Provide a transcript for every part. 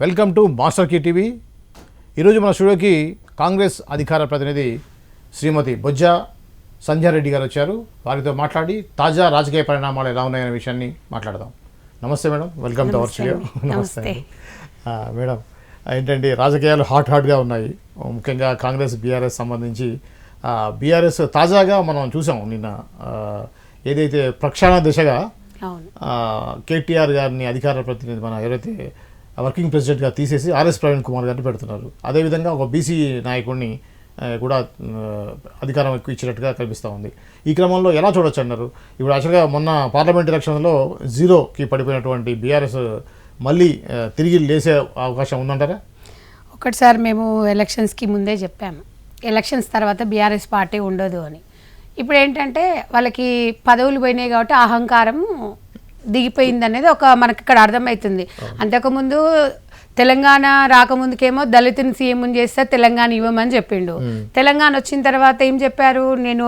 Welcome to master key TV. ఈరోజు మన స్టూడియోకి కాంగ్రెస్ అధికార ప్రతినిధి శ్రీమతి బొజ్జ సంధ్యారెడ్డి గారు వచ్చారు. వారితో మాట్లాడి తాజా రాజకీయ పరిణామాలు ఎలా ఉన్నాయనే విషయాన్ని మాట్లాడదాం. నమస్తే madam, welcome to our studio. నమస్తే మేడం. ఏంటంటే రాజకీయాలు హాట్గా ఉన్నాయి, ముఖ్యంగా కాంగ్రెస్ బీఆర్ఎస్ సంబంధించి. బీఆర్ఎస్ తాజాగా మనం చూసాం నిన్న ఏదైతే ప్రక్షాళన దిశగా కేటీఆర్ గారిని అధికార ప్రతినిధి మన ఎవరైతే వర్కింగ్ ప్రెసిడెంట్గా తీసేసి ఆర్ఎస్ ప్రవీణ్ కుమార్ గారిని పెడుతున్నారు. అదేవిధంగా ఒక బీసీ నాయకుడిని కూడా అధికారం ఎక్కువ ఇచ్చినట్టుగా కనిపిస్తూ ఉంది. ఈ క్రమంలో ఎలా చూడొచ్చు అన్నారు? ఇప్పుడు యాక్చువల్గా మొన్న పార్లమెంట్ ఎలక్షన్లో 0కి పడిపోయినటువంటి బీఆర్ఎస్ మళ్ళీ తిరిగి లేసే అవకాశం ఉందంటారా? ఒకటిసారి మేము ఎలక్షన్స్కి ముందే చెప్పాము, ఎలక్షన్స్ తర్వాత బీఆర్ఎస్ పార్టీ ఉండదు అని. ఇప్పుడు ఏంటంటే వాళ్ళకి పదవులు పోయినాయి కాబట్టి అహంకారం దిగిపోయింది అనేది ఒక మనకి ఇక్కడ అర్థమవుతుంది. అంతకుముందు తెలంగాణ రాకముందుకేమో దళితుని సీఎం చేస్తే తెలంగాణ ఇవ్వమని చెప్పిండు. తెలంగాణ వచ్చిన తర్వాత ఏం చెప్పారు, నేను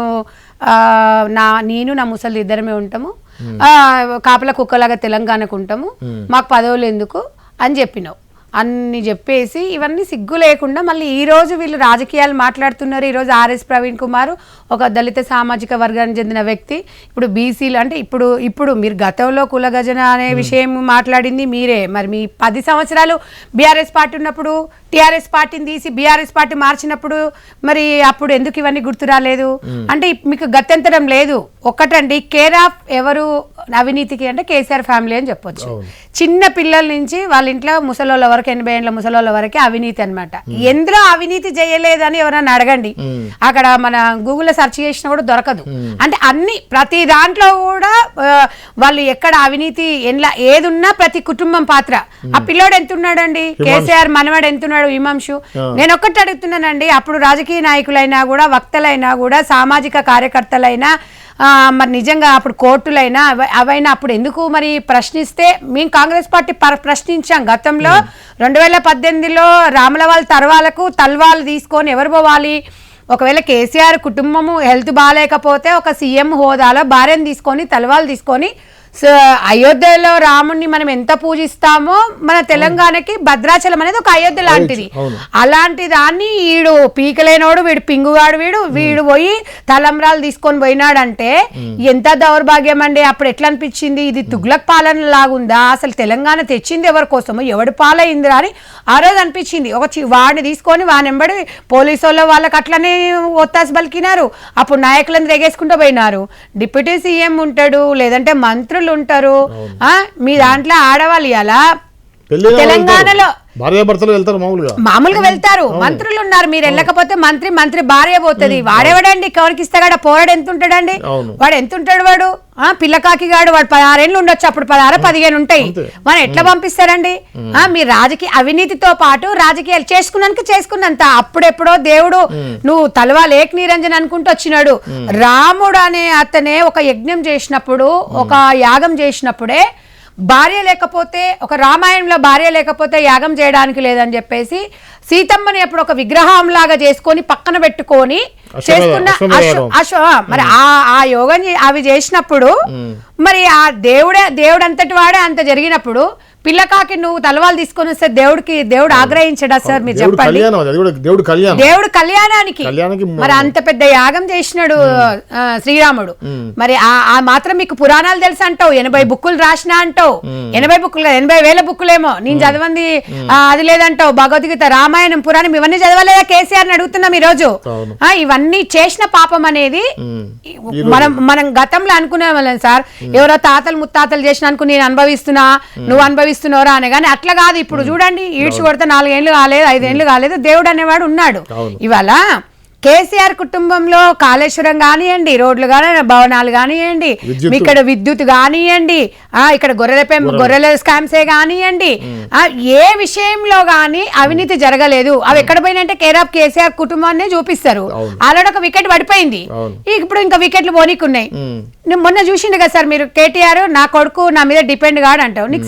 నా ముసలి ఇద్దరమే ఉంటాము, కాపల కుక్కలాగా తెలంగాణకు ఉంటాము, మాకు పదవులు ఎందుకు అని చెప్పినావు అన్ని చెప్పేసి ఇవన్నీ సిగ్గు లేకుండా మళ్ళీ ఈరోజు వీళ్ళు రాజకీయాలు మాట్లాడుతున్నారు. ఈరోజు ఆర్ఎస్ ప్రవీణ్ కుమార్ ఒక దళిత సామాజిక వర్గానికి చెందిన వ్యక్తి. ఇప్పుడు బీసీలు అంటే ఇప్పుడు మీరు గతంలో కులగజన అనే విషయం మాట్లాడింది మీరే. మరి మీ 10 సంవత్సరాలు బీఆర్ఎస్ పార్టీ ఉన్నప్పుడు టీఆర్ఎస్ పార్టీని తీసి బీఆర్ఎస్ పార్టీ మార్చినప్పుడు మరి అప్పుడు ఎందుకు ఇవన్నీ గుర్తు రాలేదు? అంటే మీకు గత్యంతరం లేదు. ఒక్కటండి, కేర్ ఆఫ్ ఎవరు అవినీతికి అంటే కేసీఆర్ ఫ్యామిలీ అని చెప్పొచ్చు. చిన్న పిల్లల నుంచి వాళ్ళ ఇంట్లో ముసలోళ్ళ వరకు 80 ఏళ్ళ ముసలోళ్ళ వరకే అవినీతి అనమాట. ఎందులో అవినీతి చేయలేదని ఎవరైనా అడగండి, అక్కడ మన గూగుల్లో సెర్చ్ చేసినా కూడా దొరకదు. అంటే అన్ని ప్రతి దాంట్లో కూడా వాళ్ళు ఎక్కడ అవినీతి ఏది ఉన్నా ప్రతి కుటుంబం పాత్ర. ఆ పిల్లోడు ఎంత ఉన్నాడండి, కేసీఆర్ మనవాడు ఎంత ఉన్నాడు, హిమాంశు. నేను ఒక్కటి అడుగుతున్నానండి, అప్పుడు రాజకీయ నాయకులైనా కూడా వక్తలైనా కూడా సామాజిక కార్యకర్తలైనా మరి నిజంగా అప్పుడు కోర్టులైనా అవైనా అప్పుడు ఎందుకు మరి ప్రశ్నిస్తే మేము కాంగ్రెస్ పార్టీ ప్రశ్నించాం. గతంలో 2018లో రాములవాళ్ళ తర్వాలకు తల్వాలు తీసుకొని ఎవరు పోవాలి? ఒకవేళ కేసీఆర్ కుటుంబము హెల్త్ బాగాలేకపోతే ఒక సీఎం హోదాలో భార్యను తీసుకొని తల్వాలు తీసుకొని అయోధ్యలో రాముణ్ణి మనం ఎంత పూజిస్తామో మన తెలంగాణకి భద్రాచలం అనేది ఒక అయోధ్య లాంటిది. అలాంటి దాన్ని వీడు పీకలేనోడు, వీడు పింగుగాడు, వీడు పోయి తలంబ్రాలు తీసుకొని పోయినాడంటే ఎంత దౌర్భాగ్యం అండి. అప్పుడు ఎట్లా అనిపించింది, ఇది తుగ్లక్ పాలన లాగుందా, అసలు తెలంగాణ తెచ్చింది ఎవరి కోసమో, ఎవడి పాలైందిరా అని ఆ రోజు అనిపించింది. వాడిని తీసుకొని వానెంబడి పోలీసు వాళ్ళకి అట్లనే ఒత్తాసు పలికినారు. అప్పుడు నాయకులను తెగేసుకుంటూ పోయినారు. డిప్యూటీ సీఎం ఉంటాడు, లేదంటే మంత్రులు ఉంటారు. మీ దాంట్లో ఆడవాళ్ళు ఇలా తెలంగాణలో మామూలుగా వెళ్తారు, మంత్రులు ఉన్నారు. మీరు వెళ్ళకపోతే మంత్రి భార్య పోతుంది. వాడేవాడండి ఎవరికి ఇస్తాడా? పోరాడు ఎంత ఉంటాడండి, వాడు ఎంత ఉంటాడు? వాడు పిల్లకాకి గాడు, వాడు 16 ఏళ్ళు ఉండొచ్చు, అప్పుడు 16, 15 ఉంటాయి. మనం ఎట్లా పంపిస్తారండి? మీరు రాజకీయ అవినీతితో పాటు రాజకీయాలు చేసుకున్నంత అప్పుడెప్పుడో దేవుడు నువ్వు తలవాలు ఏక నిరంజన్ అనుకుంటూ వచ్చినాడు. రాముడు అనే అతనే ఒక యజ్ఞం చేసినప్పుడు, ఒక యాగం చేసినప్పుడే భార్య లేకపోతే, ఒక రామాయణంలో భార్య లేకపోతే యాగం చేయడానికి లేదని చెప్పేసి సీతమ్మని ఎప్పుడు ఒక విగ్రహం లాగా చేసుకొని పక్కన పెట్టుకొని చేసుకున్న మరి ఆ యోగం అవి చేసినప్పుడు మరి ఆ దేవుడు అంతటి వాడే అంత జరిగినప్పుడు పిల్లకాకి నువ్వు తలవాలు తీసుకొని వస్తే దేవుడు ఆగ్రహించడా సార్? మీరు చెప్పండి. దేవుడు కళ్యాణానికి మరి అంత పెద్ద యాగం చేసినాడు శ్రీరాముడు. మరి ఆ మాత్రం మీకు పురాణాలు తెలుసు అంటావు, 80 బుక్కులు రాసినా అంటావు. 80 బుక్కులు 80,000 బుక్కులేమో నేను చదవంది అది లేదంటావు. భగవద్గీత, రామాయణం, పురాణం ఇవన్నీ చదవలేదా కేసీఆర్ ని అడుగుతున్నాం ఈరోజు. ఇవన్నీ చేసిన పాపం అనేది మనం గతంలో అనుకునే వాళ్ళం సార్. ఎవరో తాతలు ముత్తాతలు చేసిన అనుకుని నేను అనుభవిస్తున్నా, నువ్వు అనుభవిస్తున్నారా అని. కానీ అట్లా కాదు. ఇప్పుడు చూడండి, ఈడ్చి కొడితే 4 ఏళ్ళు కాలేదు, 5 ఏళ్ళు కాలేదు, దేవుడు అనేవాడు ఉన్నాడు. ఇవాళ కేసీఆర్ కుటుంబంలో కాళేశ్వరం కానివ్వండి, రోడ్లు కానీ, భవనాలు కానివ్వండి, ఇక్కడ విద్యుత్ కానివ్వండి, ఇక్కడ గొర్రెల స్కామ్సే కానివ్వండి, ఏ విషయంలో గానీ అవినీతి జరగలేదు. అవి ఎక్కడ పోయినంటే కేర్ ఆఫ్ కేసీఆర్ కుటుంబాన్ని చూపిస్తారు. ఆల్రెడీ ఒక వికెట్ పడిపోయింది, ఇప్పుడు ఇంకా వికెట్లు పోనీకున్నాయి. మొన్న చూసిండు కదా సార్ మీరు, కేటీఆర్ నా కొడుకు నా మీద డిపెండ్ కాడు అంటావు. నీకు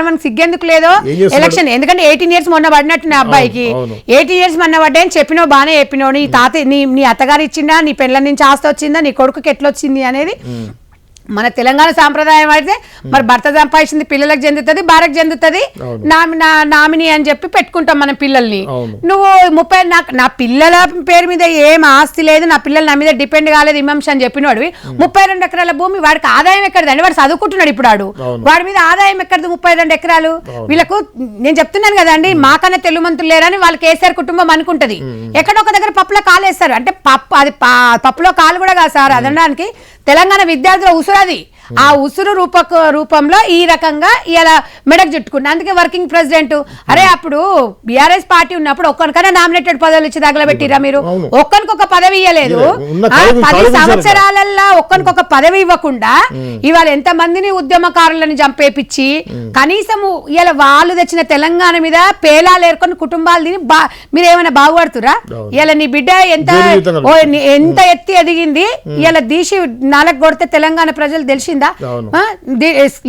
మనకు సిగ్గెందుకు లేదో ఎలక్షన్? ఎందుకంటే 18 years మొన్న పడినట్టు నా అబ్బాయికి 18 years మొన్న పడ్డాయని చెప్పినావు, బాగానే చెప్పినావు. నీ అత్తగారు ఇచ్చిందా, నీ పెళ్ళ నుంచి ఆస్తి వచ్చిందా, నీ కొడుకుకి ఎట్లా వచ్చింది అనేది మన తెలంగాణ సాంప్రదాయం అయితే మరి భర్త సంపాదించింది పిల్లలకు చెందుతుంది, భార్యకు చెందుతుంది, నామిని అని చెప్పి పెట్టుకుంటాం మన పిల్లల్ని. నువ్వు 30 నా పిల్లల పేరు మీద ఏం ఆస్తి లేదు, నా పిల్లలు నా మీద డిపెండ్ కాలేదు ఇమాంష అని చెప్పినవాడు 32 ఎకరాల భూమి, వాడికి ఆదాయం ఎక్కడదండి? వాడు చదువుకుంటున్నాడు ఇప్పుడు, వాడి మీద ఆదాయం ఎక్కడది 32 ఎకరాలు? వీళ్ళకు నేను చెప్తున్నాను కదండి, మాకన్నా తెలుగు మంత్రులు లేరని వాళ్ళు కేసీఆర్ కుటుంబం అనుకుంటది. ఎక్కడొక దగ్గర పప్పులో కాలు వేస్తారు అంటే అది పప్పులో కాలు కూడా కాదు సార్, అదనడానికి తెలంగాణ విద్యార్థుల ఉసురది. ఆ ఉసురు రూపంలో ఈ రకంగా ఇలా మెడకు చుట్టుకున్నా. అందుకే వర్కింగ్ ప్రెసిడెంట్ అరే అప్పుడు బీఆర్ఎస్ పార్టీ ఉన్నప్పుడు ఒక్కరికైనా నామినేటెడ్ పదవులు ఇచ్చి తగలబెట్టిరా మీరు? ఒక్కరికొక పదవి ఇవ్వలేదు. 10 సంవత్సరాలలో ఒక్కరికొక పదవి ఇవ్వకుండా ఇవాళ ఎంత మందిని ఉద్యమకారులను చంపేపించి కనీసం ఇలా వాళ్ళు తెచ్చిన తెలంగాణ మీద పేలాలు ఏర్కొని కుటుంబాలు తిని మీరు ఏమైనా బాగుపడుతురా? ఇలా నీ బిడ్డ ఎంత ఎత్తి ఎదిగింది, ఇలా దీసి నాలుగు కొడితే తెలంగాణ ప్రజలు తెలిసి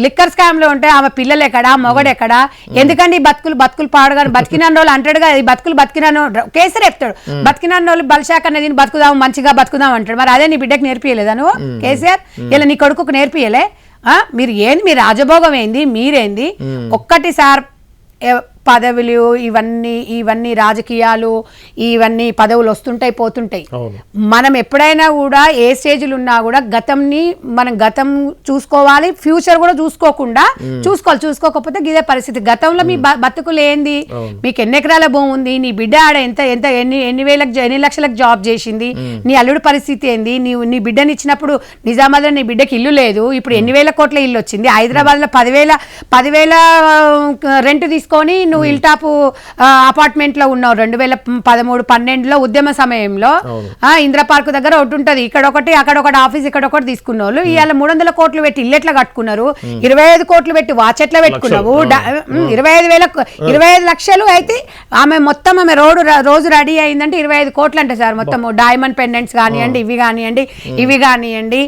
లిక్కర్ స్కామ్ లో ఉంటే ఆమె పిల్లలు ఎక్కడా, మొగడెక్కడా? ఎందుకండి బతుకులు పాడుగాను బతికిన రోజులు అంటాడుగా, ఈ బతికిన కేసీఆర్ చెప్తాడు బతికిన రోజులు బలశాఖ అనేది బతుకుదాం మంచిగా బతుకుదాం అంటాడు. మరి అదే నీ బిడ్డకు నేర్పియలేదా నువ్వు కేసీఆర్? ఇలా నీ కొడుకుకు నేర్పియలే? మీరు ఏంది, మీ రాజభోగం ఏంది, మీరేంది? ఒక్కటి సార్ పదవులు ఇవన్నీ రాజకీయాలు ఇవన్నీ పదవులు వస్తుంటాయి పోతుంటాయి. మనం ఎప్పుడైనా కూడా ఏ స్టేజ్లు ఉన్నా కూడా గతం చూసుకోవాలి, ఫ్యూచర్ కూడా చూసుకోకపోతే ఇదే పరిస్థితి. గతంలో మీ బతుకులు ఏంది, మీకు ఎన్ని ఎకరాల భూమి ఉంది, నీ బిడ్డ ఆడ ఎన్ని లక్షలకు జాబ్ చేసింది, నీ అల్లుడు పరిస్థితి ఏంది, నీ బిడ్డని ఇచ్చినప్పుడు నిజామాబాద్లో నీ బిడ్డకి ఇల్లు లేదు, ఇప్పుడు 8,000 కోట్ల ఇల్లు వచ్చింది. హైదరాబాద్లో 10,000 రెంట్ తీసుకొని నువ్వు ఇల్టాపు అపార్ట్మెంట్ లో ఉన్నావు 2013-12లో ఉద్యమ సమయంలో. ఇందిరా పార్క్ దగ్గర ఒకటి ఉంటది, ఇక్కడొకటి అక్కడొకటి ఆఫీస్ ఇక్కడొకటి తీసుకున్నావు. ఇవాళ 300 కోట్లు పెట్టి ఇల్లు ఎట్లా కట్టుకున్నారు, 25 కోట్లు పెట్టి వాచ్ ఎట్లా పెట్టుకున్నావు, 25 లక్షలు అయితే ఆమె మొత్తం ఆమె రోజు రెడీ అయిందంటే 25 కోట్లు అంటే సార్ మొత్తం డైమండ్ పెండెంట్స్ కానివ్వండి ఇవి కానివ్వండి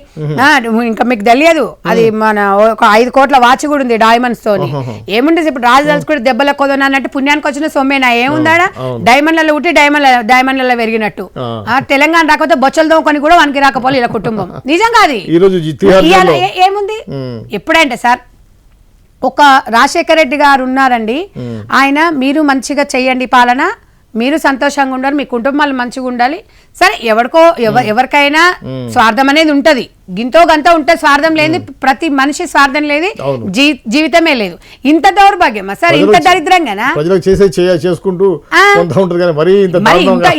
ఇంకా మీకు తెలియదు. అది మన ఒక 5 కోట్ల వాచ్ కూడా ఉంది డైమండ్స్ తోని. ఏముంటుంది ఇప్పుడు రాజధాని కూడా దెబ్బల కొదన అన్నట్టు పుణ్యానికి వచ్చిన సొమ్మేనా ఏముందాడా? డైమండ్లలో ఉట్టి డైమండ్లలో పెరిగినట్టు. తెలంగాణ రాకపోతే బొచ్చలు దోకొని కూడా వానికి రాకపోలే ఇలా కుటుంబం. నిజంగా అది ఏముంది ఎప్పుడంటే సార్ ఒక రాజశేఖర రెడ్డి గారు ఉన్నారండి, ఆయన మీరు మంచిగా చెయ్యండి పాలన, మీరు సంతోషంగా ఉండాలి, మీ కుటుంబాలు మంచిగా ఉండాలి. సరే ఎవరికైనా స్వార్థం అనేది ఉంటది, గింతో గంతో ఉంటది, స్వార్థం లేని ప్రతి మనిషి స్వార్థం లేని జీవితమే లేదు. ఇంత దౌర్భాగ్యమా సార్, ఇంత దరిద్రంగానా?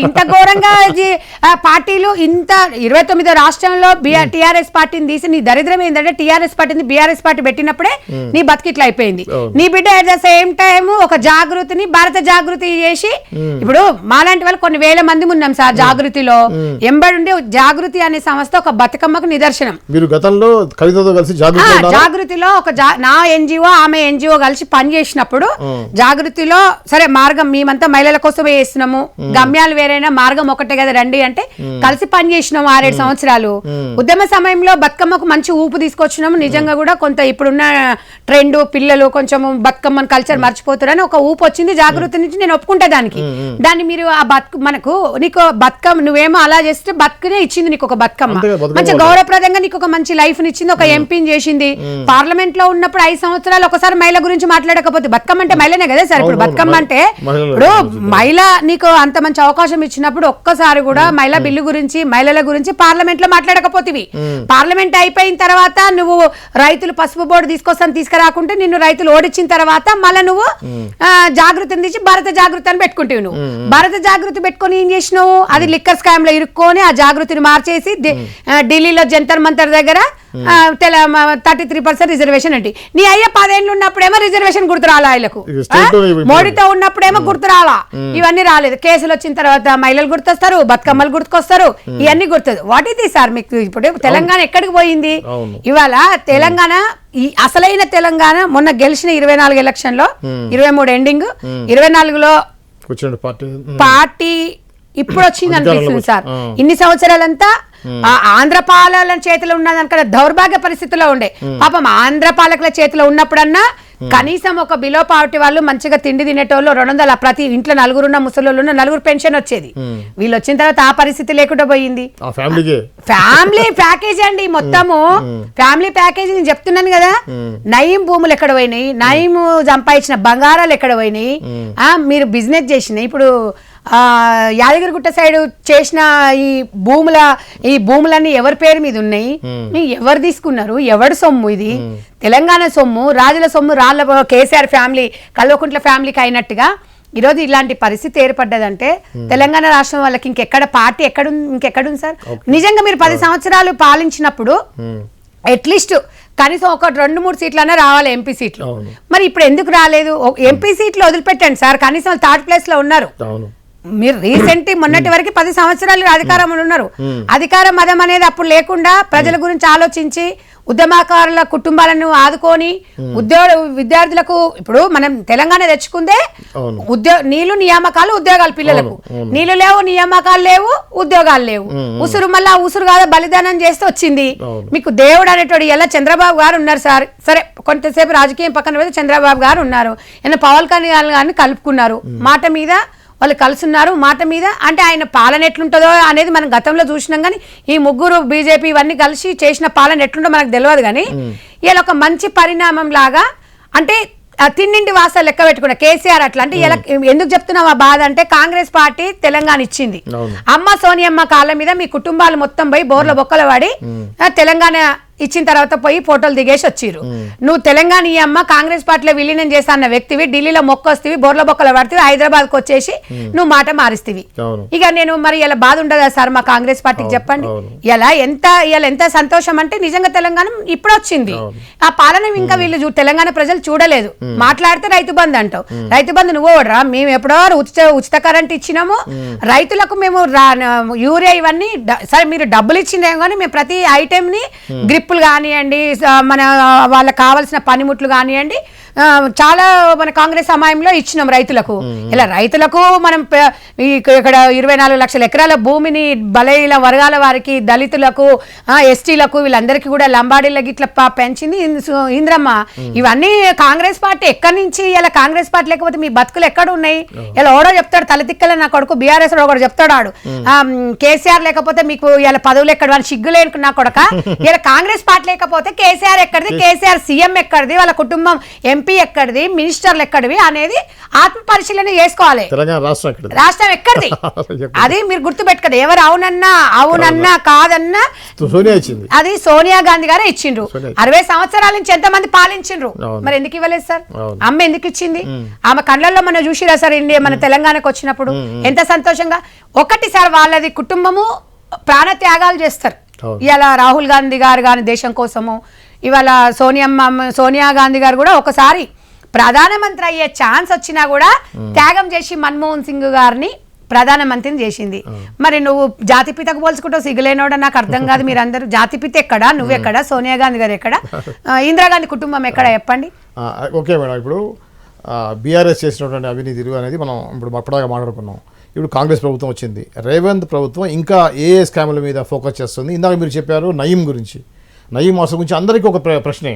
ఇంత ఘోరంగా పార్టీలు ఇంత 29వ రాష్ట్రంలో టీఆర్ఎస్ పార్టీని తీసి, నీ దరిద్రం ఏంటంటే టీఆర్ఎస్ పార్టీని బీఆర్ఎస్ పార్టీ పెట్టినప్పుడే నీ బతికిట్లా అయిపోయింది. నీ బిడ్డ అట్ ద సేమ్ టైం ఒక జాగృతిని భారత జాగృతి చేసి, ఇప్పుడు మాలాంటి వాళ్ళు కొన్ని వేల మంది ఉన్నాం సార్ జాగృతిలో. ఎంబడి జాగృతి అనే సంస్థ ఒక బతుకమ్మకు నిదర్శనం. మీరు గతంలో కవితతో కలిసి జాగృతిలో నా ఎన్జిఓ ఆమె ఎన్జిఓ కలిసి పనిచేసినప్పుడు జాగృతిలో సరే మార్గం మేమంతా మహిళల కోసమే చేస్తున్నాము, గమ్యాలు వేరైనా మార్గం ఒకటే కదా రండి అంటే కలిసి పనిచేసినాము 6-7 సంవత్సరాలు. ఉద్యమ సమయంలో బతుకమ్మకు మంచి ఊపు తీసుకొచ్చినాము. నిజంగా కూడా కొంత ఇప్పుడున్న ట్రెండ్ పిల్లలు కొంచెం బతుకమ్మని కల్చర్ మర్చిపోతారని ఒక ఊపు వచ్చింది జాగృతి నుంచి, నేను ఒప్పుకుంటా దాన్ని మీరు ఆ మనకు నీకు బతుకమ్మ నువ్వేమో అలా చేస్తే బతుకునే ఇచ్చింది నీకు ఒక బతుకమ్మ, మంచి గౌరవప్రదంగా నీకు ఒక మంచి లైఫ్ ఇచ్చింది, ఒక ఎంపీని చేసింది. పార్లమెంట్ లో ఉన్నప్పుడు 5 సంవత్సరాలు ఒకసారి మహిళ గురించి మాట్లాడకపోతే బతుకమ్మ అంటే మహిళనే కదా సార్. ఇప్పుడు బతుకమ్మ అంటే ఇప్పుడు మహిళ నీకు అంత మంచి అవకాశం ఇచ్చినప్పుడు ఒక్కసారి కూడా మహిళా బిల్లు గురించి మహిళల గురించి పార్లమెంట్ లో మాట్లాడకపోతేవి. పార్లమెంట్ అయిపోయిన తర్వాత నువ్వు రైతులు పసుపు బోర్డు తీసుకురాకుంటే నిన్ను రైతులు ఓడించిన తర్వాత మళ్ళీ నువ్వు జాగృతిని తీసి భారత జాగృతి అని పెట్టుకుంటావు. నువ్వు భారత జాగృతి పెట్టుకొని ఏం చేసినావు, అది లిక్కర్ స్కామ్ లో ఇరుక్కొని ఆ జాగృతిని మార్చేసి ఢిల్లీలో జంతర్ మంతర్ దగ్గర 33% రిజర్వేషన్ అంటే నీ అయ్యే 10 ఏళ్ళు ఉన్నప్పుడేమో రిజర్వేషన్ గుర్తు రాలా, ఆయనకు మోడీతో ఉన్నప్పుడేమో గుర్తు రావా, ఇవన్నీ రాలేదు. కేసులు వచ్చిన తర్వాత మహిళలు గుర్తొస్తారు, బతుకమ్మలు గుర్తుకొస్తారు, ఇవన్నీ గుర్తుంది. వాట్ ఇది సార్ మీకు ఇప్పుడు తెలంగాణ ఎక్కడికి పోయింది? ఇవాళ తెలంగాణ అసలైన తెలంగాణ మొన్న గెలిచిన 24 ఎలక్షన్ లో 23 ఎండింగ్ 24లో పార్టీ ఇప్పుడు వచ్చింది అనిపిస్తుంది సార్. ఇన్ని సంవత్సరాలంతా ఆంధ్ర పాలకుల చేతిలో ఉన్నదానికన్నా దౌర్భాగ్య పరిస్థితిలో ఉండే. పాపం ఆంధ్ర పాలకుల చేతిలో ఉన్నప్పుడన్నా కనీసం ఒక బిలో పావర్టీ వాళ్ళు మంచిగా తిండి తినేటోళ్ళు 200 ప్రతి ఇంట్లో నలుగురున్న ముసలోళ్ళు ఉన్న 4 పెన్షన్ వచ్చేది. వీళ్ళు వచ్చిన తర్వాత ఆ పరిస్థితి లేకుండా పోయింది. ఫ్యామిలీ ప్యాకేజ్ అండి మొత్తము ఫ్యామిలీ ప్యాకేజ్ నేను చెప్తున్నాను కదా. నయీం భూములు ఎక్కడ పోయినాయి, నయీం సంపాదించిన బంగారాలు ఎక్కడ పోయినాయి, మీరు బిజినెస్ చేసినాయి. ఇప్పుడు యాదగిరిగుట్ట సైడ్ చేసిన ఈ భూములన్నీ ఎవరి పేరు మీద ఉన్నాయి, ఎవరు తీసుకున్నారు, ఎవరి సొమ్ము ఇది? తెలంగాణ సొమ్ము, రాజుల సొమ్ము, రాళ్ళ కేసీఆర్ ఫ్యామిలీ, కల్వకుంట్ల ఫ్యామిలీకి అయినట్టుగా ఈరోజు ఇలాంటి పరిస్థితి ఏర్పడ్డదంటే తెలంగాణ రాష్ట్రం వాళ్ళకి ఇంకెక్కడ పార్టీ ఇంకెక్కడుంది సార్? నిజంగా మీరు 10 సంవత్సరాలు పాలించినప్పుడు అట్లీస్ట్ కనీసం ఒక 2-3 సీట్లన్నా రావాలి ఎంపీ సీట్లు. మరి ఇప్పుడు ఎందుకు రాలేదు? ఎంపీ సీట్లు వదిలిపెట్టండి సార్, కనీసం 3rd ప్లేస్ లో ఉన్నారు. మీరు రీసెంట్ మొన్నటి వరకు 10 సంవత్సరాలు అధికారంలో ఉన్నారు. అధికార మదం అనేది అప్పుడు లేకుండా ప్రజల గురించి ఆలోచించి ఉద్యమకారుల కుటుంబాలను ఆదుకొని విద్యార్థులకు, ఇప్పుడు మనం తెలంగాణ తెచ్చుకుందే నీళ్లు నియామకాలు ఉద్యోగాలు పిల్లలకు, నీళ్లు లేవు నియామకాలు లేవు ఉద్యోగాలు లేవు, ఉసురు మళ్ళా ఉసురు కాదా బలిదానం చేస్తే వచ్చింది. మీకు దేవుడు అనేటోడు ఎలా చంద్రబాబు గారు ఉన్నారు సార్, సరే కొంతసేపు రాజకీయం పక్కన పెడితే చంద్రబాబు గారు ఉన్నారు, ఏమైనా పవన్ కళ్యాణ్ గారిని కలుపుకున్నారు, మాట మీద వాళ్ళు కలుసున్నారు, మాట మీద. అంటే ఆయన పాలన ఎట్లుంటుందో అనేది మనం గతంలో చూసినాం, కానీ ఈ ముగ్గురు బీజేపీ ఇవన్నీ కలిసి చేసిన పాలన ఎట్లుంటో మనకు తెలియదు. కానీ ఇలా ఒక మంచి పరిణామం లాగా, అంటే తిన్నింటి వాసాలు లెక్క పెట్టుకున్న కేసీఆర్ అట్లా. అంటే ఇలా ఎందుకు చెప్తున్నాం ఆ బాధ అంటే, కాంగ్రెస్ పార్టీ తెలంగాణ ఇచ్చింది, అమ్మ సోనియమ్మ కాళ్ళ మీద మీ కుటుంబాలు మొత్తం పోయి బోర్ల బొక్కల పడి తెలంగాణ ఇచ్చిన తర్వాత పోయి ఫోటోలు దిగేసి వచ్చిర్రు. నువ్వు తెలంగాణ ఈ అమ్మ కాంగ్రెస్ పార్టీలో విలీనం చేస్తా అన్న వ్యక్తివి, ఢిల్లీలో మొక్కొస్తేవి, బోర్ల బొక్కలు పడితే హైదరాబాద్కి వచ్చేసి నువ్వు మాట మారిస్తేవి. ఇక నేను మరి ఇలా బాధ ఉండదా సార్ మా కాంగ్రెస్ పార్టీకి చెప్పండి? ఇలా ఎంత సంతోషం అంటే నిజంగా తెలంగాణ ఇప్పుడు వచ్చింది. ఆ పాలన ఇంకా వీళ్ళు తెలంగాణ ప్రజలు చూడలేదు. మాట్లాడితే రైతు బంధు అంటావు, రైతు బంధు నువ్వు ఓడరా? మేము ఎప్పుడో ఉచిత కరెంట్ ఇచ్చినాము రైతులకు, మేము యూరియా ఇవన్నీ సరే మీరు డబ్బులు ఇచ్చిందేమో కానీ మేము ప్రతి ఐటెం ని గ్రిప్పులు కానివ్వండి, మన వాళ్ళకి కావాల్సిన పనిముట్లు కానివ్వండి, చాలా మన కాంగ్రెస్ సమయంలో ఇచ్చినాం రైతులకు. ఇలా రైతులకు మనం ఇక్కడ 24 లక్షల ఎకరాల భూమిని బలైన వర్గాల వారికి, దళితులకు, ఎస్టీలకు, వీళ్ళందరికీ కూడా లంబాడీలకు ఇట్లా పెంచింది ఇంద్రమ్మ. ఇవన్నీ కాంగ్రెస్ పార్టీ ఎక్కడి నుంచి? ఇలా కాంగ్రెస్ పార్టీ లేకపోతే మీ బతుకులు ఎక్కడ ఉన్నాయి? ఇలా ఓడో చెప్తాడు తలతిక్కల నా కొడుకు బీఆర్ఎస్ ఒకటి చెప్తాడు, ఆడు కేసీఆర్ లేకపోతే మీకు ఇలా పదవులు ఎక్కడ, వాళ్ళు సిగ్గులేను నా కొడక. ఇలా కాంగ్రెస్ పార్టీ లేకపోతే కేసీఆర్ ఎక్కడిది, కేసీఆర్ సీఎం ఎక్కడిది, వాళ్ళ కుటుంబం ఎంపీ ఎక్కడిది, మినిస్టర్లు ఎక్కడివి అనేది ఆత్మ పరిశీలన చేసుకోవాలి. రాష్ట్రం ఎక్కడిది అది మీరు గుర్తుపెట్టుకోండి. ఎవరు అవునన్నా కాదన్నా అది సోనియా గాంధీ గారే ఇచ్చిండ్రు. 60 సంవత్సరాల నుంచి ఎంతమంది పాలించిండ్రు, మరి ఎందుకు ఇవ్వలేదు సార్? అమ్మ ఎందుకు ఇచ్చింది? ఆమె కళ్ళల్లో మనం చూసిరా సార్ ఇండియా మన తెలంగాణకు వచ్చినప్పుడు ఎంత సంతోషంగా. ఒకటి సార్ వాళ్ళది కుటుంబము ప్రాణ త్యాగాలు చేస్తారు. ఇలా రాహుల్ గాంధీ గారు కానీ దేశం కోసము, ఇవాళ సోనియా గాంధీ గారు కూడా ఒకసారి ప్రధానమంత్రి అయ్యే ఛాన్స్ వచ్చినా కూడా త్యాగం చేసి మన్మోహన్ సింగ్ గారిని ప్రధానమంత్రిని చేసింది. మరి నువ్వు జాతిపితకు పోల్చుకుంటావు, సిగ్గులేనోడ నాకు అర్థం కాదు. మీరందరూ జాతిపిత ఎక్కడా, నువ్వెక్కడా, సోనియా గాంధీ గారు ఎక్కడ, ఇందిరాగాంధీ కుటుంబం ఎక్కడ చెప్పండి? ఓకే మేడం, ఇప్పుడు బీఆర్ఎస్ చేసినటువంటి అవినీతి అనేది మనం ఇప్పుడు అప్పటిదాకా మాట్లాడుకున్నాం. ఇప్పుడు కాంగ్రెస్ ప్రభుత్వం వచ్చింది, రేవంత్ ప్రభుత్వం ఇంకా ఏ స్కాముల మీద ఫోకస్ చేస్తుంది? ఇందాక మీరు చెప్పారు నయీం గురించి, నయీం అసలు గురించి అందరికీ ఒక ప్రశ్నే.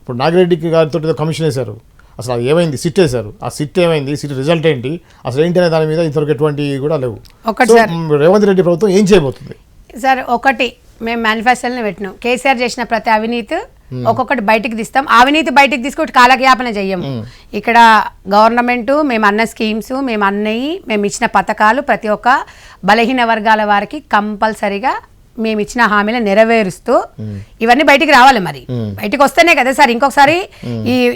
ఇప్పుడు నాగిరెడ్డి గారితో కమిషన్ వేశారు, అసలు అది ఏమైంది? సిట్ వేశారు, ఆ సిట్ ఏమైంది? సిట్ రిజల్ట్ ఏంటి? అసలు ఏంటి అనే దాని మీద ఇంతవరకు ఎటువంటి కూడా లేవు. రేవంత్ రెడ్డి ప్రభుత్వం ఏం చేయబోతుంది సార్? ఒకటి మేము మేనిఫెస్టోని పెట్టినాం, కేసీఆర్ చేసిన ప్రతి అవినీతి ఒక్కొక్కటి బయటికి తీస్తాం. అవినీతి బయటికి తీసుకుంటే కాలజ్ఞాపన చెయ్యము. ఇక్కడ గవర్నమెంట్ మేము అన్న స్కీమ్స్, మేము అన్నవి, మేము ఇచ్చిన పథకాలు ప్రతి ఒక్క బలహీన వర్గాల వారికి కంపల్సరీగా మేము ఇచ్చిన హామీలను నెరవేరుస్తూ ఇవన్నీ బయటికి రావాలి. మరి బయటికి వస్తేనే కదా సార్